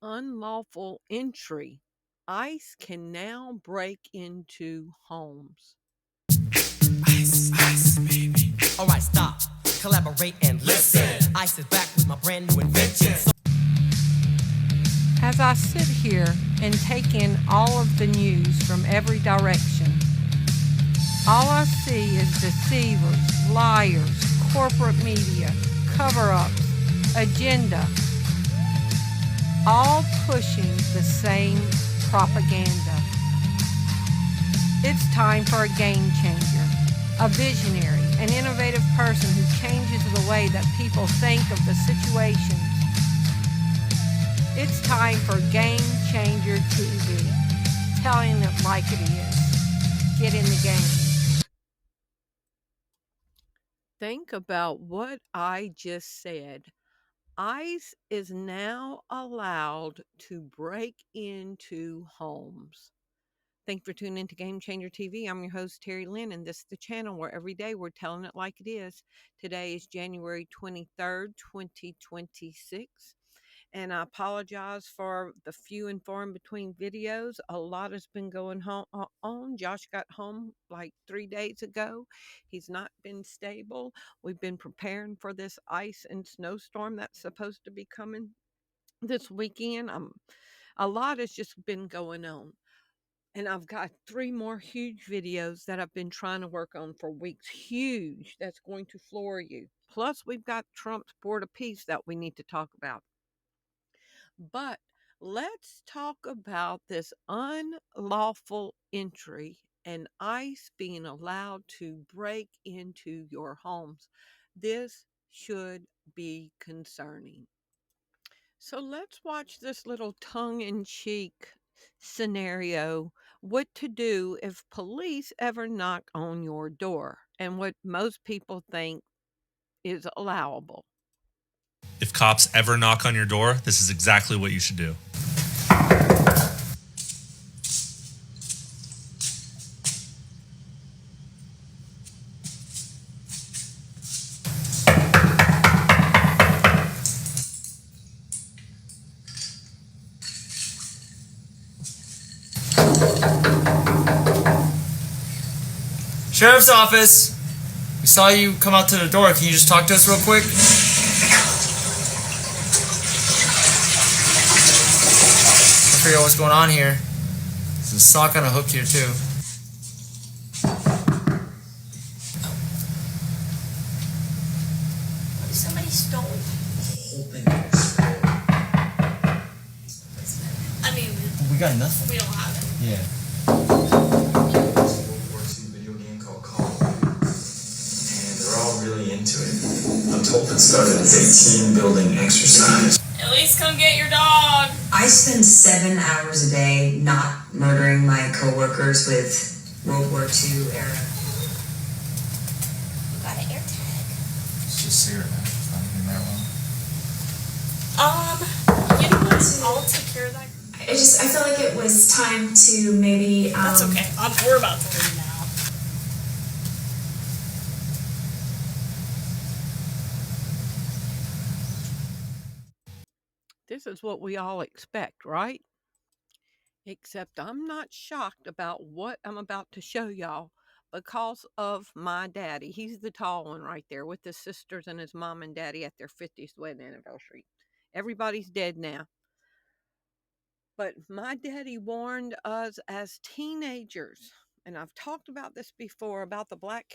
Unlawful entry. ICE can now break into homes. Ice, ice, baby. Alright, stop, collaborate and listen. Ice is back with my brand new invention. As I sit here and take in all of the news from every direction, all I see is deceivers, liars, corporate media, cover-ups, agenda, all pushing the same propaganda. It's time for a game changer, a visionary, an innovative person who changes the way that people think of the situations. It's time for Game Changer TV, telling it like it is. Get in the game. Think about what I just said. ICE is now allowed to break into homes. Thanks for tuning in to Game Changer TV. I'm your host, Terri Lynn, and this is the channel where every day we're telling it like it is. Today is January 23rd, 2026. And I apologize for the few and far in between videos. A lot has been going on. Josh got home like 3 days ago. He's not been stable. We've been preparing for this ice and snowstorm that's supposed to be coming this weekend. A lot has just been going on. And I've got 3 more huge videos that I've been trying to work on for weeks. Huge. That's going to floor you. Plus, we've got Trump's Board of Peace that we need to talk about. But let's talk about this unlawful entry and ICE being allowed to break into your homes. This should be concerning. So let's watch this little tongue-in-cheek scenario, what to do if police ever knock on your door, and what most people think is allowable. If cops ever knock on your door, this is exactly what you should do. Sheriff's office. We saw you come out to the door. Can you just talk to us real quick? I figure out what's going on here. There's a sock on a hook here too. Somebody stole. I mean, We got nothing. we don't have it. Yeah. Really into it. I'm told it started as a team building exercise. At least come get your dog. I spend 7 hours a day not murdering my coworkers with World War II era. You got an air tag. It's just cigarette matches. Not even marijuana. You know what? I'll take care of that. I felt like it was time to maybe. That's okay. We're about to leave now. This is what we all expect, right? Except I'm not shocked about what I'm about to show y'all because of my daddy. He's the tall one right there with his sisters and his mom and daddy at their 50th wedding anniversary. Everybody's dead now. But my daddy warned us as teenagers, and I've talked about this before, about the black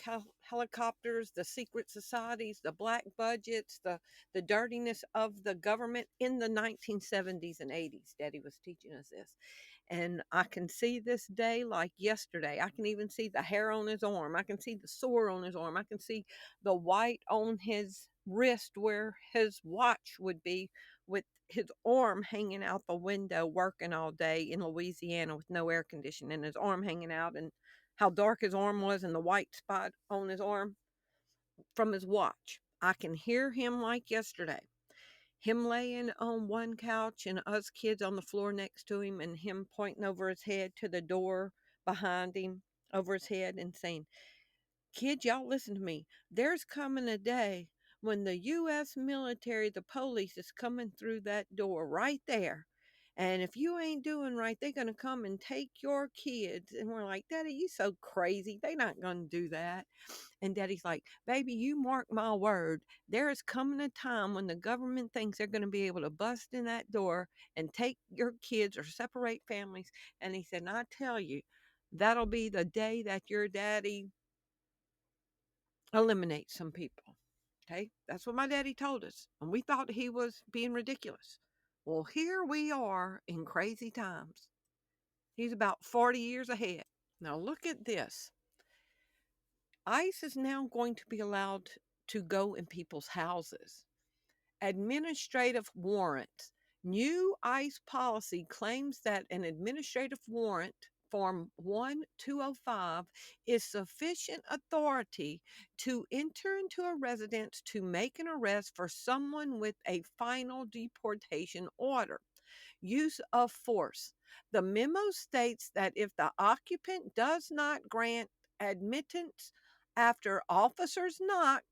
helicopters, the secret societies, the black budgets, the dirtiness of the government in the 1970s and 80s. Daddy was teaching us this. And I can see this day like yesterday. I can even see the hair on his arm. I can see the sore on his arm. I can see the white on his wrist where his watch would be, with his arm hanging out the window, working all day in Louisiana with no air conditioning, and his arm hanging out, and how dark his arm was, and the white spot on his arm from his watch. I can hear him like yesterday. Him laying on one couch and us kids on the floor next to him, and him pointing over his head to the door behind him over his head and saying, "Kids, y'all listen to me. There's coming a day when the U.S. military, the police, is coming through that door right there, And if you ain't doing right, they're going to come and take your kids. And we're like, Daddy, you so crazy. They're not going to do that. And Daddy's like, baby, you mark my word. There is coming a time when the government thinks they're going to be able to bust in that door and take your kids or separate families. And he said, and I tell you, that'll be the day that your daddy eliminates some people. Okay, that's what my daddy told us. And we thought he was being ridiculous. Well, here we are in crazy times. He's about 40 years ahead. Now, look at this. ICE is now going to be allowed to go in people's houses. Administrative warrants. New ICE policy claims that an administrative warrant, Form 1205, is sufficient authority to enter into a residence to make an arrest for someone with a final deportation order. Use of force. The memo states that if the occupant does not grant admittance after officers knock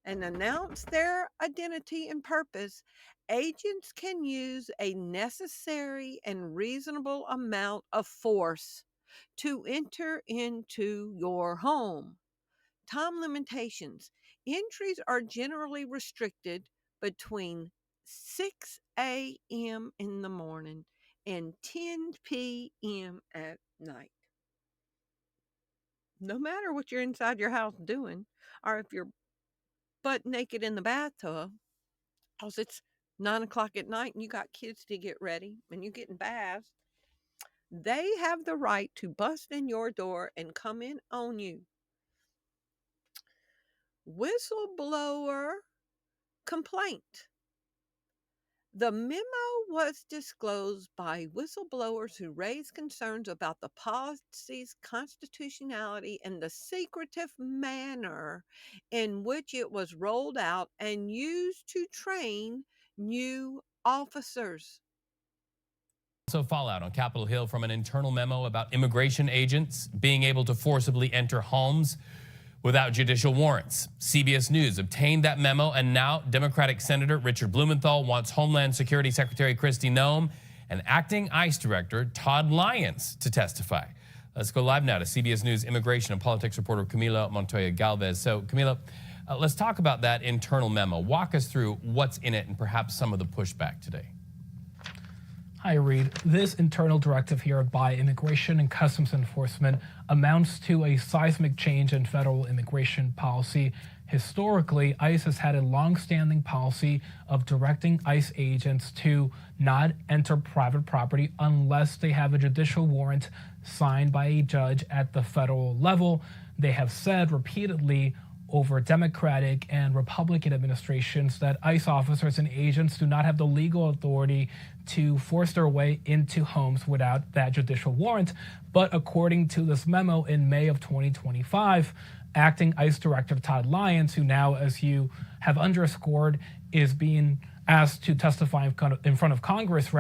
and announce their identity and purpose, agents can use a necessary and reasonable amount of force to enter into your home. Time limitations. Entries are generally restricted between 6 a.m. in the morning and 10 p.m. at night. No matter what you're inside your house doing, or if you're butt naked in the bathtub, because it's 9 o'clock at night and you got kids to get ready and you're getting baths, they have the right to bust in your door and come in on you. Whistleblower complaint. The memo was disclosed by whistleblowers who raised concerns about the policy's constitutionality and the secretive manner in which it was rolled out and used to train new officers. Also, fallout on Capitol Hill from an internal memo about immigration agents being able to forcibly enter homes without judicial warrants. CBS News obtained that memo, and now Democratic Senator Richard Blumenthal wants Homeland Security Secretary Kristi Noem and Acting ICE Director Todd Lyons to testify. Let's go live now to CBS News immigration and politics reporter Camila Montoya Galvez. So, Camila, let's talk about that internal memo. Walk us through what's in it and perhaps some of the pushback today. Hi, Reed. This internal directive here by Immigration and Customs Enforcement amounts to a seismic change in federal immigration policy. Historically, ICE has had a long-standing policy of directing ICE agents to not enter private property unless they have a judicial warrant signed by a judge at the federal level. They have said repeatedly over Democratic and Republican administrations that ICE officers and agents do not have the legal authority to force their way into homes without that judicial warrant. But according to this memo in May of 2025, Acting ICE Director Todd Lyons, who now, as you have underscored, is being asked to testify in front of Congress,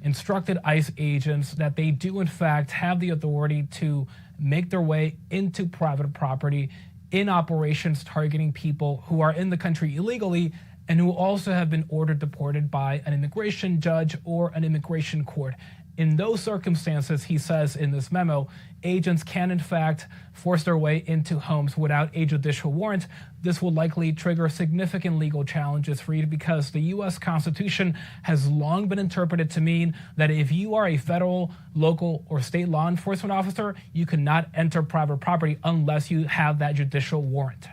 instructed ICE agents that they do in fact have the authority to make their way into private property in operations targeting people who are in the country illegally and who also have been ordered deported by an immigration judge or an immigration court. In those circumstances, he says in this memo, agents can in fact force their way into homes without a judicial warrant. This will likely trigger significant legal challenges for you because the U.S. Constitution has long been interpreted to mean that if you are a federal, local, or state law enforcement officer, you cannot enter private property unless you have that judicial warrant.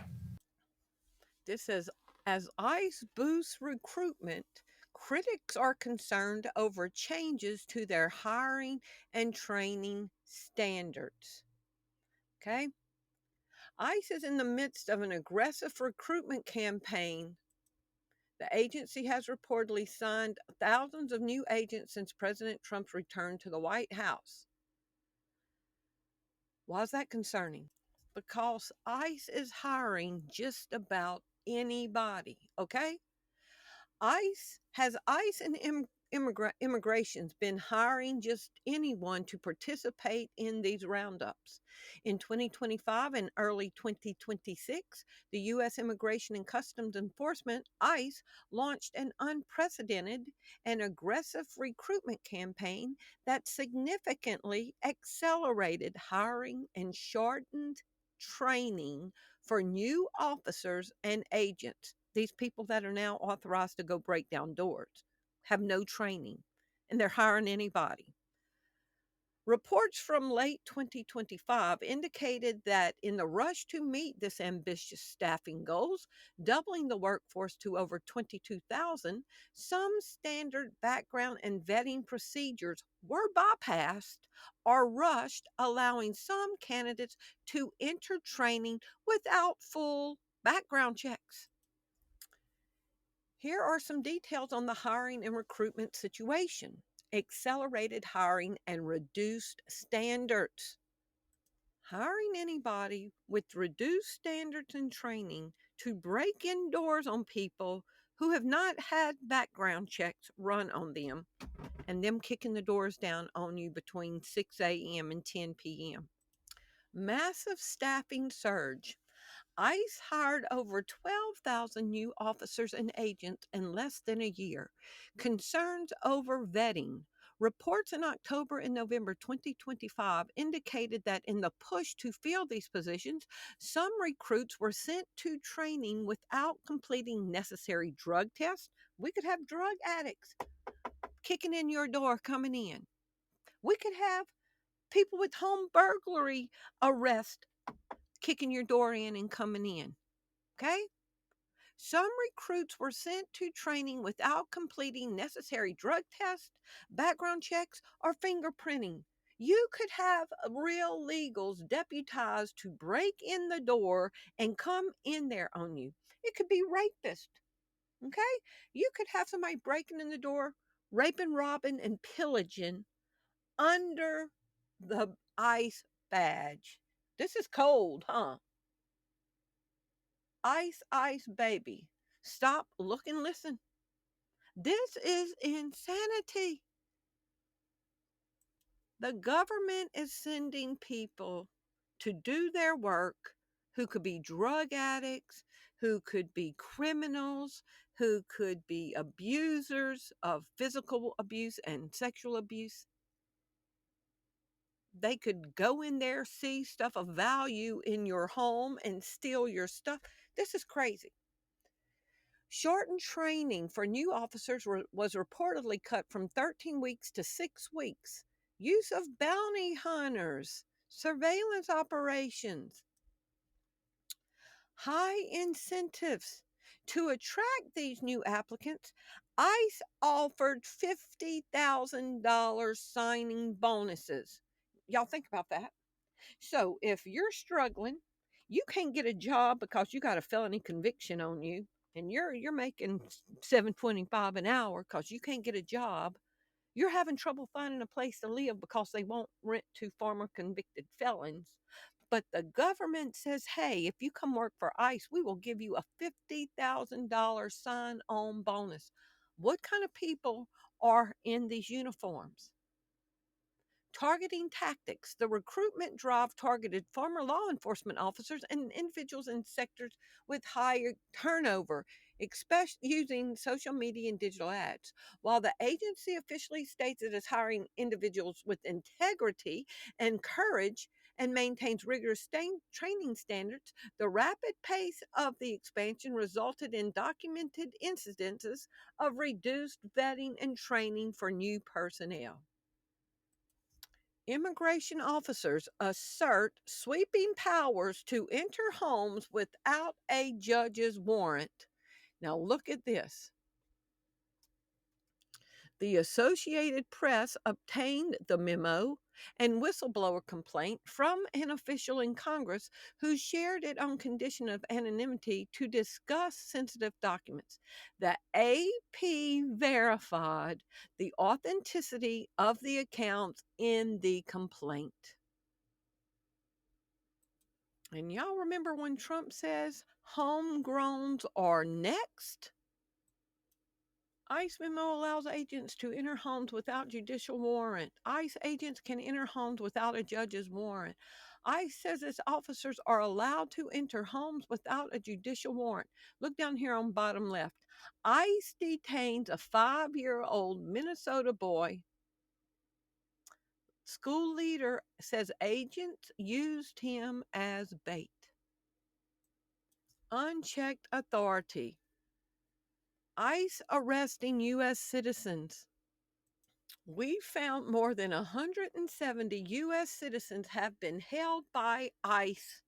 This says, as ICE boosts recruitment, critics are concerned over changes to their hiring and training standards. Okay? ICE is in the midst of an aggressive recruitment campaign. The agency has reportedly signed thousands of new agents since President Trump's return to the White House. Why is that concerning? Because ICE is hiring just about anybody, okay? ICE Has ICE and immigrations been hiring just anyone to participate in these roundups? In 2025 and early 2026, the U.S. Immigration and Customs Enforcement, ICE, launched an unprecedented and aggressive recruitment campaign that significantly accelerated hiring and shortened training for new officers and agents. These people that are now authorized to go break down doors have no training, and they're hiring anybody. Reports from late 2025 indicated that in the rush to meet this ambitious staffing goals, doubling the workforce to over 22,000, some standard background and vetting procedures were bypassed or rushed, allowing some candidates to enter training without full background checks. Here are some details on the hiring and recruitment situation: accelerated hiring and reduced standards. Hiring anybody with reduced standards and training to break in doors on people who have not had background checks run on them, and them kicking the doors down on you between 6 a.m. and 10 p.m. Massive staffing surge. ICE hired over 12,000 new officers and agents in less than a year. Concerns over vetting. Reports in October and November 2025 indicated that in the push to fill these positions, some recruits were sent to training without completing necessary drug tests. We could have drug addicts kicking in your door coming in. We could have people with home burglary arrest kicking your door in and coming in. Okay? Some recruits were sent to training without completing necessary drug tests, background checks, or fingerprinting. You could have real legals deputized to break in the door and come in there on you. It could be rapists. Okay? You could have somebody breaking in the door, raping, robbing, and pillaging under the ICE badge. This is cold, huh? Ice, ice, baby. Stop, look, and listen. This is insanity. The government is sending people to do their work who could be drug addicts, who could be criminals, who could be abusers of physical abuse and sexual abuse. They could go in there, see stuff of value in your home, and steal your stuff. This is crazy. Shortened training for new officers was reportedly cut from 13 weeks to 6 weeks. Use of bounty hunters, surveillance operations, high incentives. To attract these new applicants, ICE offered $50,000 signing bonuses. Y'all think about that. So if you're struggling, you can't get a job because you got a felony conviction on you, and you're making $7.25 an hour because you can't get a job. You're having trouble finding a place to live because they won't rent to former convicted felons. But the government says, hey, if you come work for ICE, we will give you a $50,000 sign on bonus. What kind of people are in these uniforms? Targeting tactics. The recruitment drive targeted former law enforcement officers and individuals in sectors with higher turnover, especially using social media and digital ads. While the agency officially states it is hiring individuals with integrity and courage and maintains rigorous training standards, the rapid pace of the expansion resulted in documented incidences of reduced vetting and training for new personnel. Immigration officers assert sweeping powers to enter homes without a judge's warrant. Now, look at this. The Associated Press obtained the memo and whistleblower complaint from an official in Congress who shared it on condition of anonymity to discuss sensitive documents. The AP verified the authenticity of the accounts in the complaint. And y'all remember when Trump says homegrowns are next? ICE memo allows agents to enter homes without judicial warrant. ICE agents can enter homes without a judge's warrant. ICE says its officers are allowed to enter homes without a judicial warrant. Look down here on bottom left. ICE detains a 5-year-old Minnesota boy. School leader says agents used him as bait. Unchecked authority. ICE arresting U.S. citizens. We found more than 170 U.S. citizens have been held by ICE.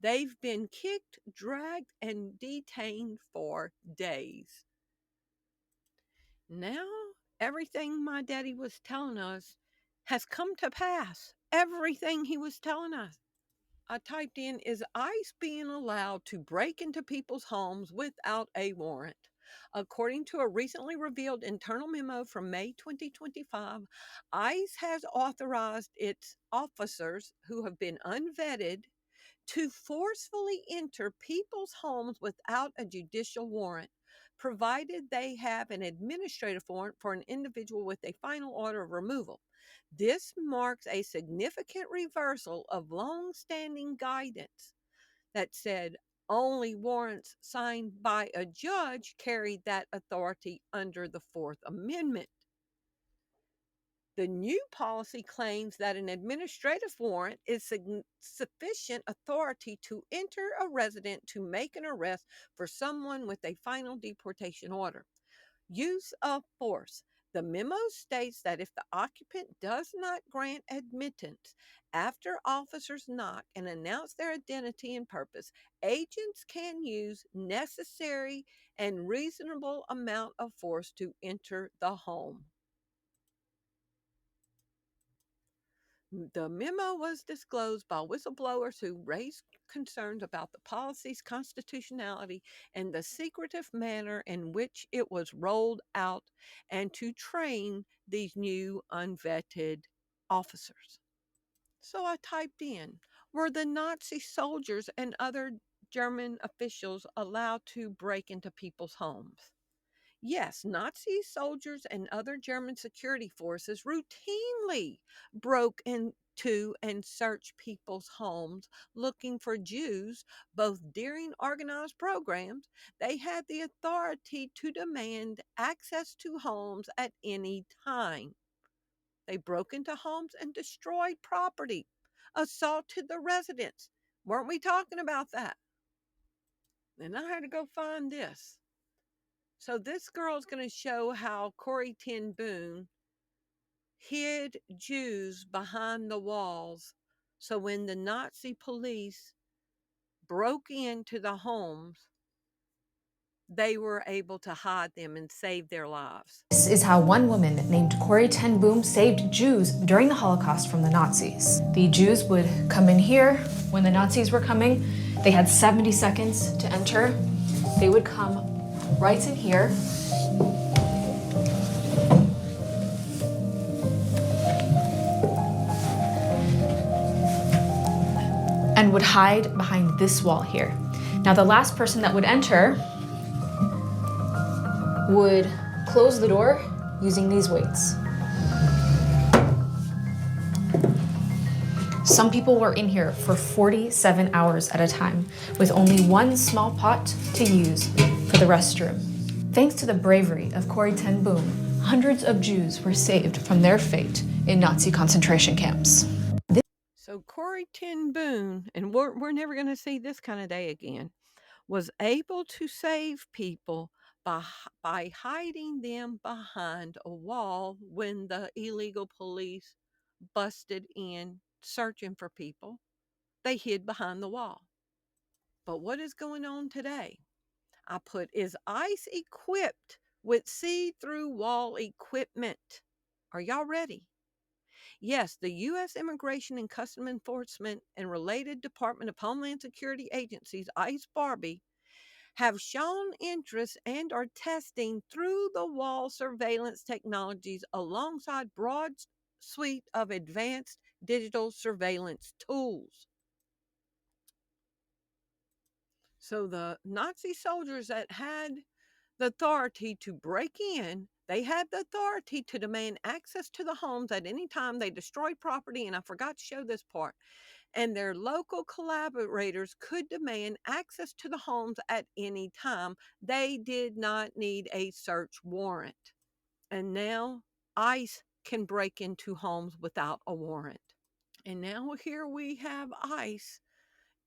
They've been kicked, dragged, and detained for days. Now, everything my daddy was telling us has come to pass. Everything he was telling us. I typed in, is ICE being allowed to break into people's homes without a warrant? According to a recently revealed internal memo from May 2025, ICE has authorized its officers who have been unvetted to forcefully enter people's homes without a judicial warrant, provided they have an administrative warrant for an individual with a final order of removal. This marks a significant reversal of long-standing guidance that said only warrants signed by a judge carried that authority under the Fourth Amendment. The new policy claims that an administrative warrant is sufficient authority to enter a residence to make an arrest for someone with a final deportation order. Use of force. The memo states that if the occupant does not grant admittance after officers knock and announce their identity and purpose, agents can use necessary and reasonable amount of force to enter the home. The memo was disclosed by whistleblowers who raised concerns about the policy's constitutionality and the secretive manner in which it was rolled out, and to train these new unvetted officers. So I typed in, were the Nazi soldiers and other German officials allowed to break into people's homes? Yes, Nazi soldiers and other German security forces routinely broke into and searched people's homes looking for Jews, both during organized programs. They had the authority to demand access to homes at any time. They broke into homes and destroyed property, assaulted the residents. Weren't we talking about that? And I had to go find this. So this girl is going to show how Corrie ten Boom hid Jews behind the walls. So when the Nazi police broke into the homes, they were able to hide them and save their lives. This is how one woman named Corrie ten Boom saved Jews during the Holocaust from the Nazis. The Jews would come in here when the Nazis were coming. They had 70 seconds to enter. They would come right in here. And would hide behind this wall here. Now the last person that would enter would close the door using these weights. Some people were in here for 47 hours at a time with only one small pot to use for the restroom. Thanks to the bravery of Corrie ten Boom, hundreds of Jews were saved from their fate in Nazi concentration camps. So Corrie ten Boom, and we're never going to see this kind of day again, was able to save people by hiding them behind a wall when the illegal police busted in searching for people. They hid behind the wall. But what is going on today? I put, is ICE equipped with see-through wall equipment? Are y'all ready? Yes, the U.S. Immigration and Customs Enforcement and related Department of Homeland Security agencies, ICE Barbie, have shown interest and are testing through-the-wall surveillance technologies alongside broad suite of advanced digital surveillance tools. So the Nazi soldiers that had the authority to break in. They had the authority to demand access to the homes at any time they destroyed property, and I forgot to show this part. And their local collaborators could demand access to the homes at any time. They did not need a search warrant. And now ICE can break into homes without a warrant. And now here we have ICE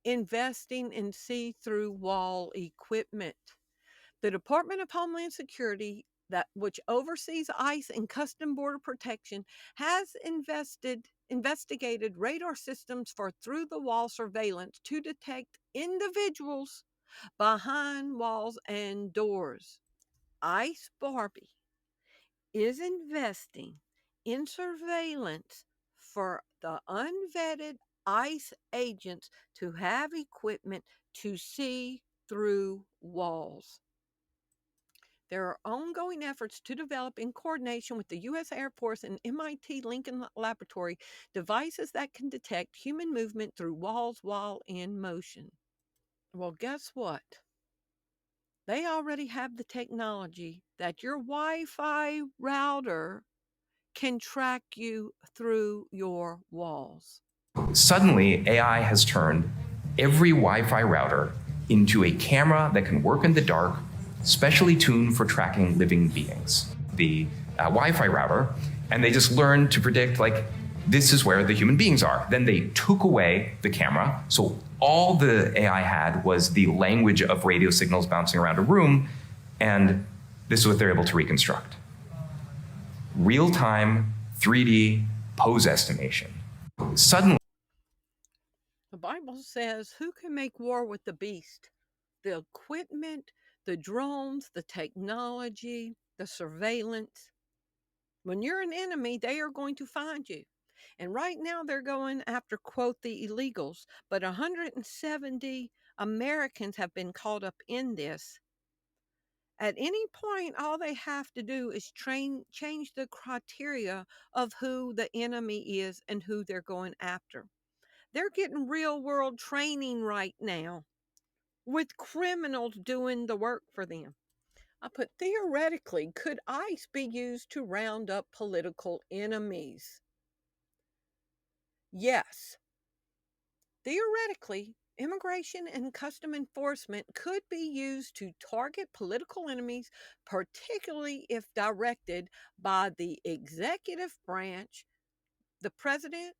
investing in see-through wall equipment. The Department of Homeland Security, which oversees ICE and Custom Border Protection, has investigated radar systems for through-the-wall surveillance to detect individuals behind walls and doors. ICE Barbie is investing in surveillance for the unvetted ICE agents to have equipment to see through walls. There are ongoing efforts to develop, in coordination with the U.S. Air Force and MIT Lincoln Laboratory, devices that can detect human movement through walls while in motion. Well, guess what? They already have the technology that your Wi-Fi router can track you through your walls. Suddenly, AI has turned every Wi-Fi router into a camera that can work in the dark, specially tuned for tracking living beings. The Wi-Fi router, and they just learned to predict, like, this is where the human beings are. Then they took away the camera, so all the AI had was the language of radio signals bouncing around a room, and this is what they're able to reconstruct. Real-time 3D pose estimation. Suddenly, the Bible says, who can make war with the beast? The equipment, the drones, the technology, the surveillance. When you're an enemy, they are going to find you. And right now they're going after, quote, the illegals. But 170 Americans have been caught up in this. At any point, all they have to do is change the criteria of who the enemy is and who they're going after. They're getting real world training right now with criminals doing the work for them. I put, theoretically, could ICE be used to round up political enemies? Yes. Theoretically, immigration and custom enforcement could be used to target political enemies, particularly if directed by the executive branch, the president,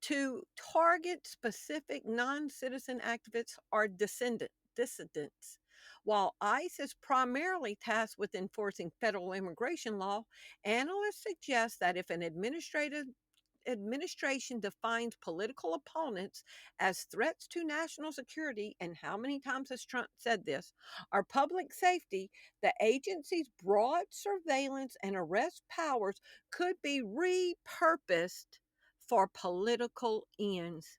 to target specific non-citizen activists or dissidents. While ICE is primarily tasked with enforcing federal immigration law, analysts suggest that if an administration defines political opponents as threats to national security, and how many times has Trump said this, or public safety, the agency's broad surveillance and arrest powers could be repurposed for political ends.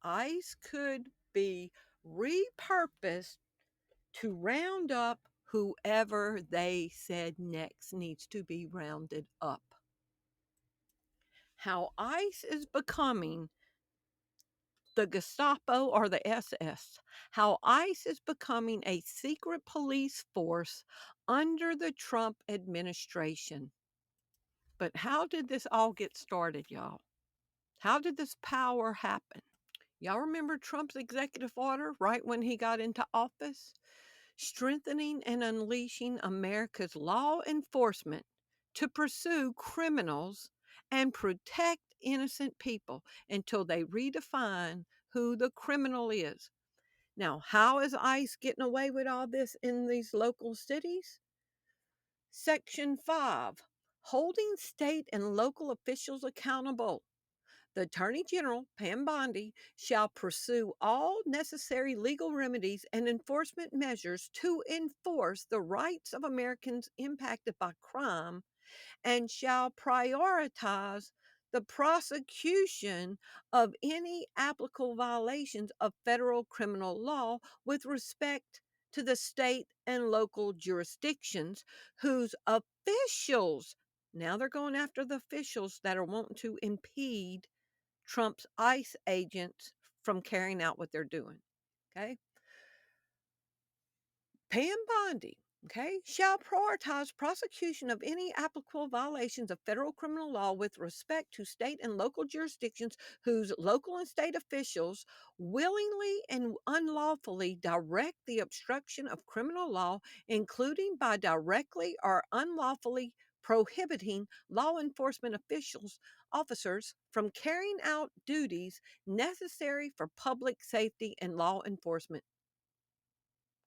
ICE could be repurposed to round up whoever they said next needs to be rounded up. How ICE is becoming the Gestapo or the SS. How ICE is becoming a secret police force under the Trump administration. But how did this all get started, y'all? How did this power happen? Y'all remember Trump's executive order right when he got into office? Strengthening and unleashing America's law enforcement to pursue criminals and protect innocent people until they redefine who the criminal is. Now, how is ICE getting away with all this in these local cities? Section 5, holding state and local officials accountable. The Attorney General, Pam Bondi, shall pursue all necessary legal remedies and enforcement measures to enforce the rights of Americans impacted by crime, and shall prioritize the prosecution of any applicable violations of federal criminal law with respect to the state and local jurisdictions whose officials, now they're going after the officials that are wanting to impede Trump's ICE agents from carrying out what they're doing. Okay. Pam Bondi, okay, shall prioritize prosecution of any applicable violations of federal criminal law with respect to state and local jurisdictions whose local and state officials willingly and unlawfully direct the obstruction of criminal law, including by directly or unlawfully prohibiting law enforcement officers from carrying out duties necessary for public safety and law enforcement.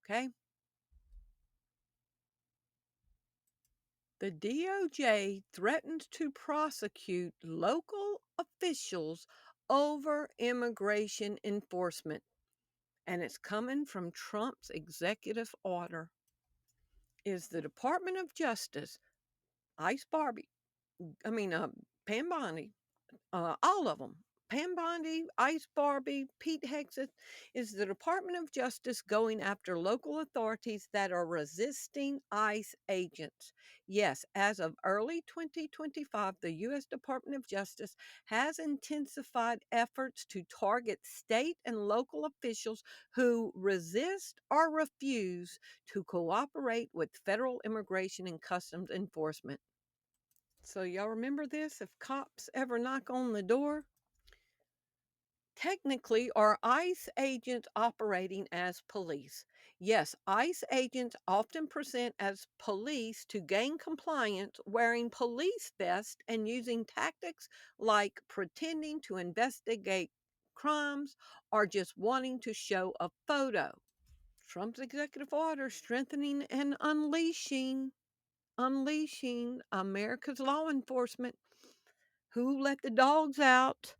Okay? The DOJ threatens to prosecute local officials over immigration enforcement, and it's coming from Trump's executive order. Is the Department of Justice, Pam Bondi, all of them. Pam Bondi, Ice Barbie, Pete Hegseth, is the Department of Justice going after local authorities that are resisting ICE agents. Yes, as of early 2025, the U.S. Department of Justice has intensified efforts to target state and local officials who resist or refuse to cooperate with federal immigration and customs enforcement. So, y'all remember this? If cops ever knock on the door, technically, are ICE agents operating as police? Yes, ICE agents often present as police to gain compliance, wearing police vests and using tactics like pretending to investigate crimes or just wanting to show a photo. Trump's executive order strengthening and unleashing America's law enforcement. Who let the dogs out?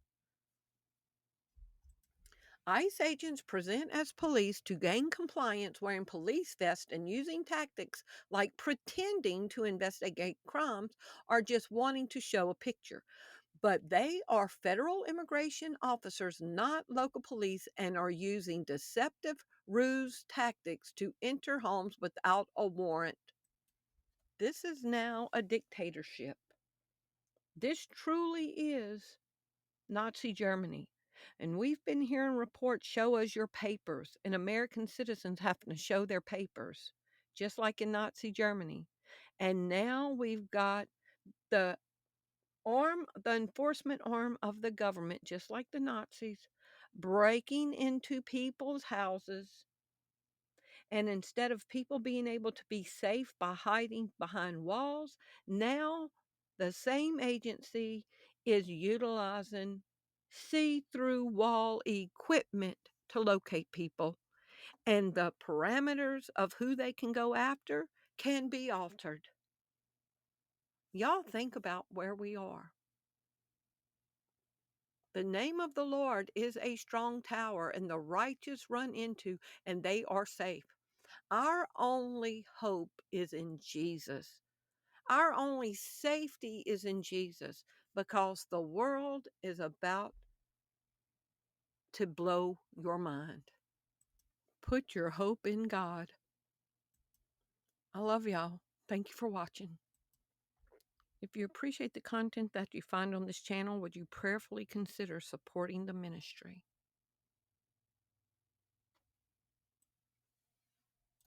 ICE agents present as police to gain compliance, wearing police vests and using tactics like pretending to investigate crimes or just wanting to show a picture. But they are federal immigration officers, not local police, and are using deceptive ruse tactics to enter homes without a warrant. This is now a dictatorship. This truly is Nazi Germany. And we've been hearing reports, show us your papers, and American citizens having to show their papers, just like in Nazi Germany. And now we've got the enforcement arm of the government, just like the Nazis, breaking into people's houses. And instead of people being able to be safe by hiding behind walls, now the same agency is utilizing see-through wall equipment to locate people. And the parameters of who they can go after can be altered. Y'all think about where we are. The name of the Lord is a strong tower, and the righteous run into, and they are safe. Our only hope is in Jesus. Our only safety is in Jesus, because the world is about to blow your mind. Put your hope in God. I love y'all. Thank you for watching. If you appreciate the content that you find on this channel, would you prayerfully consider supporting the ministry?